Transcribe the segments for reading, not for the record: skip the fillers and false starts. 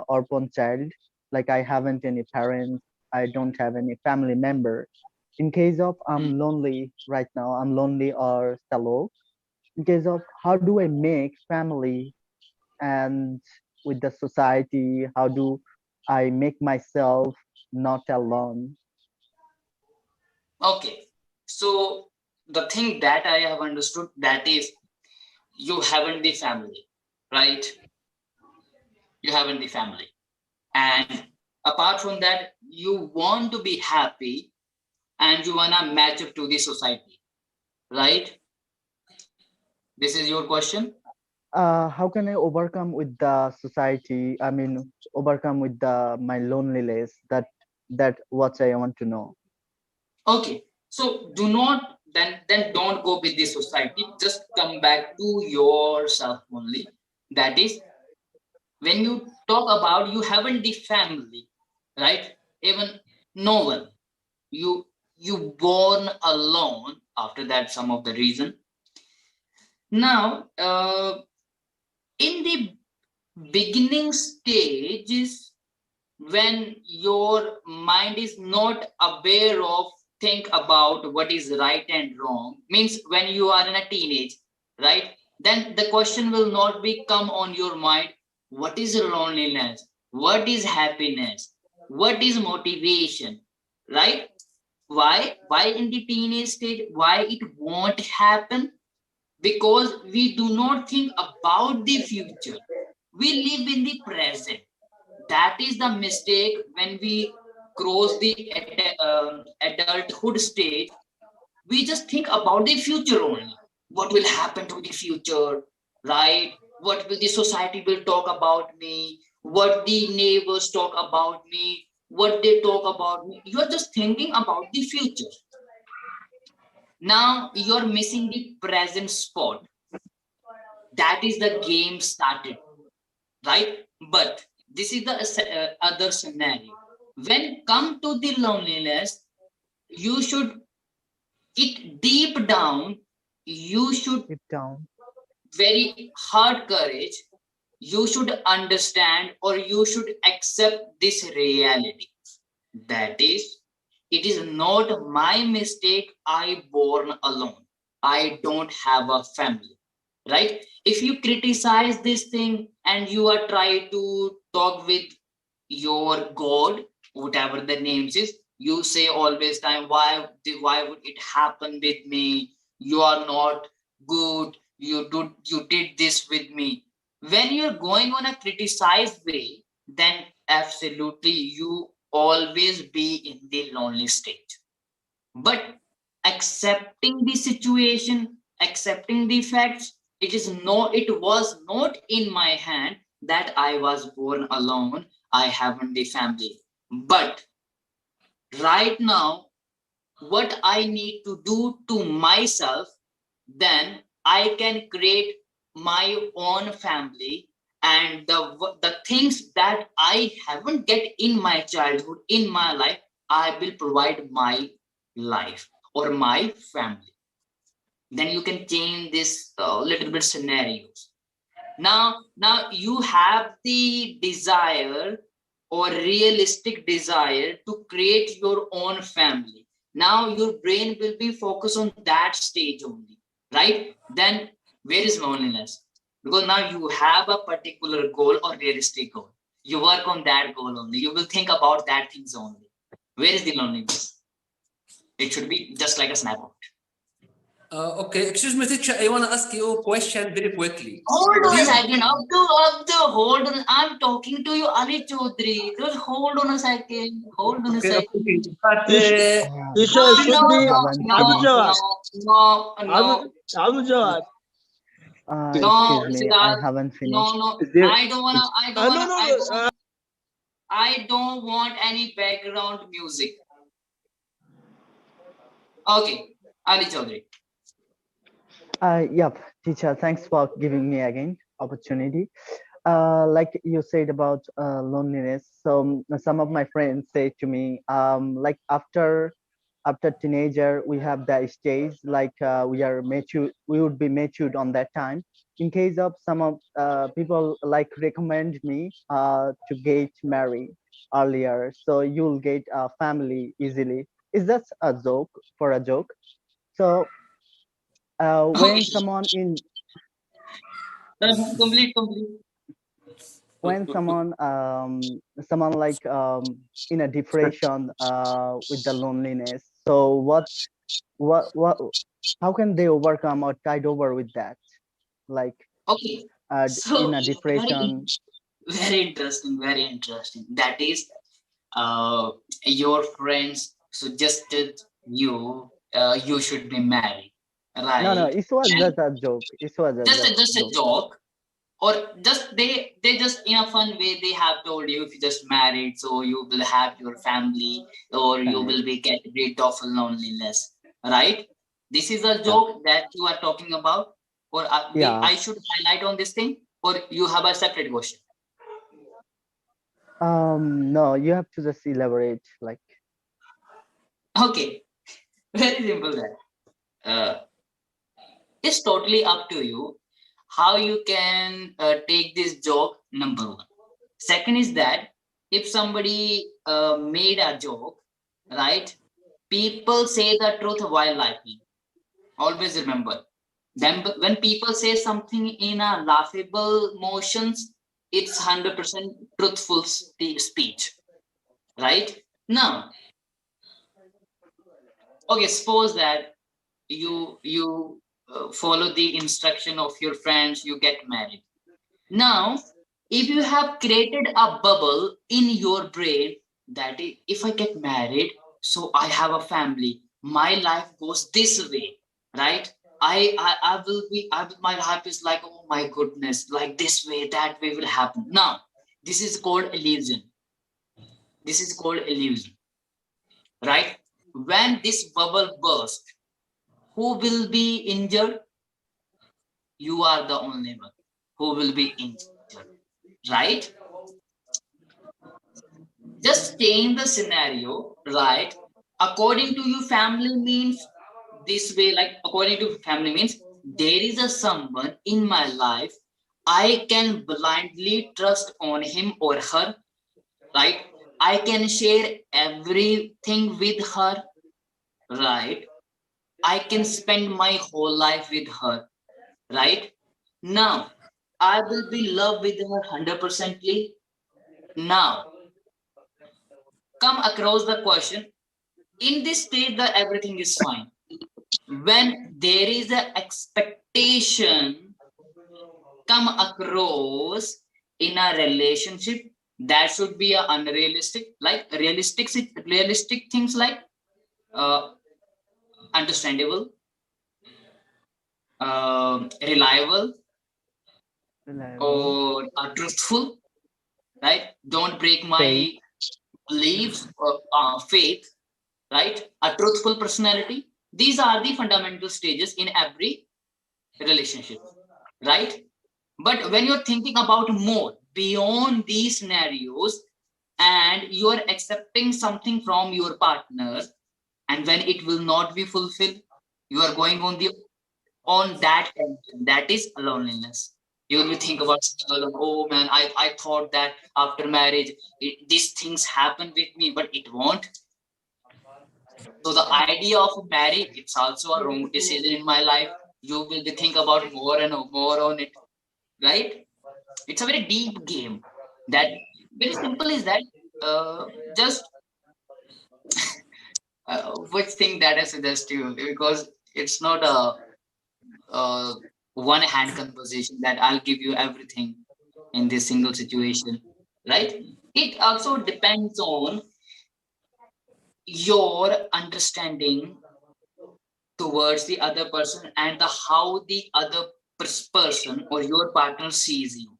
orphan child. Like I haven't any parents, I don't have any family member. In case of I'm lonely right now, I'm lonely or shallow. In case of how do I make family and with the society, how do I make myself not alone? Okay. So the thing that I have understood, that is, you haven't the family, right? You haven't the family. And apart from that, you want to be happy and you wanna match up to the society, right? This is your question. How can I overcome with the society? I mean, overcome with the my loneliness. That what I want to know. Okay. So do not then don't go with the society. Just come back to yourself only. That is, when you talk about you haven't the family, right? Even no one. You you born alone. After that, some of the reason. Now, in the beginning stages, when your mind is not aware of think about what is right and wrong, means when you are in a teenage, right? Then the question will not be come on your mind, what is loneliness, what is happiness, what is motivation, right? Why in the teenage stage, why it won't happen? Because we do not think about the future, we live in the present. That is the mistake. When we cross the adulthood stage, we just think about the future only. What will happen to the future, right? What will the society will talk about me, what the neighbors talk about me, what they talk about me. You are just thinking about the future. Now you're missing the present spot. That is the game started, right? But this is the other scenario. When come to the loneliness, you should it deep down, you should Deep down. very hard courage, you should understand or you should accept this reality. That is, it is not my mistake I born alone, I don't have a family, right? If you criticize this thing and you are trying to talk with your god, whatever the names is, you say always time, why would it happen with me, you are not good, you did this with me. When you're going on a criticized way, then absolutely you always be in the lonely stage. But accepting the situation, accepting the facts, it was not in my hand that I was born alone, I haven't the family. But right now, what I need to do to myself, then I can create my own family, and the things that I haven't get in my childhood, in my life, I will provide my life or my family. Then you can change this little bit scenarios. Now you have the desire or realistic desire to create your own family. Now your brain will be focused on that stage only, right? Then where is loneliness? Because now you have a particular goal or realistic goal. You work on that goal only. You will think about that things only. Where is the loneliness? It should be just like a snap out. Okay, excuse me, teacher. I want to ask you a question very quickly. Hold Do on a you? second. Up to, hold on. I'm talking to you, Ali Chaudhary. Just hold on a second. Hold on a Okay, okay. second. But Teacher, No, teacher no, should be no, Haven't no, Abu finished. Jawad. no, no, no, Abu Jawad. no, Excuse me, I Siddharth. haven't No, finished. no. Is there? I don't wanna. I don't No, wanna. no, I no. don't wanna. I don't want any background music. Okay, Ali Chaudhary. Yep, teacher, thanks for giving me again opportunity. Like you said about loneliness, so some of my friends say to me, like after teenager, we have that stage, like we are mature, we would be matured on that time. in case of some of people like recommend me to get married earlier, so you'll get a family easily. Is that a joke for a joke? So when Okay, someone in complete. when someone like in a depression with the loneliness, so what how can they overcome or tide over with that, like Okay, in so a depression? very interesting, very interesting. That is, your friends suggested you should be married, No, no, right? it was And just a joke. It was a just just a joke. joke, or just they just in a fun way they have told you if you just married, so you will have your family, or you Family. will be get rid of loneliness, right? This is a Yeah. joke that you are talking about, or Yeah. I should highlight on this thing, or you have a separate question? No, you have to just elaborate. Like, Okay, very simple then. Uh, it's totally up to you how you can take this joke, number one. Second is that if somebody made a joke, right? People say the truth while laughing. Always remember. Then when people say something in a laughable motions, it's 100% truthful speech, right? Now, okay, suppose that you follow the instruction of your friends, you get married. Now, if you have created a bubble in your brain that if I get married, so I have a family, my life goes this way, right? I will be, my life is like, oh my goodness, like this way, that way will happen. Now, this is called illusion. This is called illusion, right? When this bubble bursts, who will be injured? You are the only one who will be injured, right? Just change the scenario, right? According to you, family means this way, like according to family means there is a someone in my life I can blindly trust on him or her, right? I can share everything with her, right? I can spend my whole life with her, right? Now, I will be love with her 100%ly. Now, come across the question, in this state that everything is fine. When there is an expectation come across in a relationship, that should be a unrealistic, like realistic things like uh, understandable, reliable, reliable, or truthful, right? Don't break faith. my beliefs or faith, right? A truthful personality. These are the fundamental stages in every relationship, right? But when you're thinking about more beyond these scenarios and you're accepting something from your partner, and when it will not be fulfilled, you are going on the on that tension. That is loneliness. You will think about, oh man, I thought that after marriage these things happen with me, but it won't. So the idea of marriage, it's also a wrong decision in my life. You will be think about more and more on it, right? It's a very deep game. That very simple is that just which thing that I suggest to you, because it's not a one hand conversation that I'll give you everything in this single situation, right? It also depends on your understanding towards the other person and the how the other person or your partner sees you,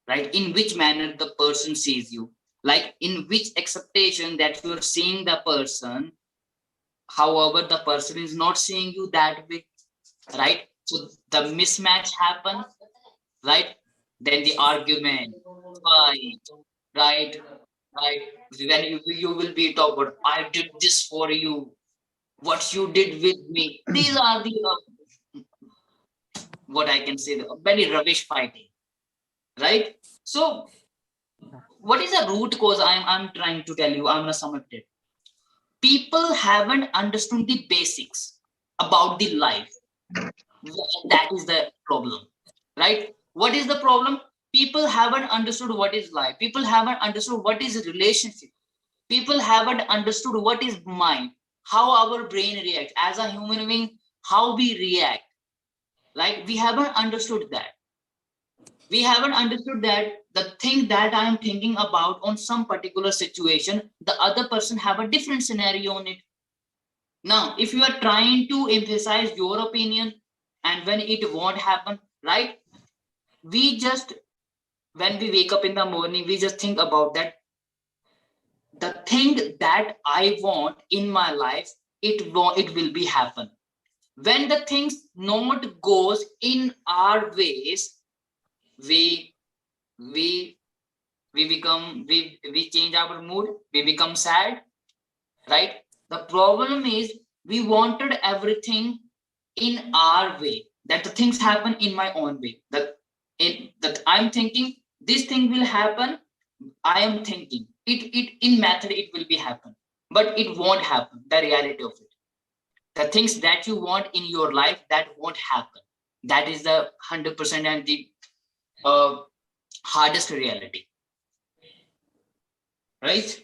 right? In which manner the person sees you, like in which expectation that you're seeing the person, however the person is not seeing you that way, right? So the mismatch happen, right? Then the argument, fight, right? Right? Then you will be talk about, I did this for you, what you did with me. These are the what I can say, very rubbish fighting, right? So what is the root cause? I'm trying to tell you, I'm gonna sum it. People haven't understood the basics about the life. That is the problem, right? What is the problem? People haven't understood what is life. People haven't understood what is relationship. People haven't understood what is mind, how our brain reacts as a human being, how we react. Like we haven't understood that. We haven't understood that the thing that I am thinking about on some particular situation, the other person have a different scenario on it. Now, if you are trying to emphasize your opinion and when it won't happen, right? We just, when we wake up in the morning, we just think about that the thing that I want in my life, it will be happen. When the things not goes in our ways, we we we change our mood, we become sad, right? The problem is we wanted everything in our way, that the things happen in my own way, that I'm thinking this thing will happen. I am thinking it in method it will be happen, but it won't happen. The reality of it, the things that you want in your life, that won't happen. That is the 100% and the uh, hardest reality, right?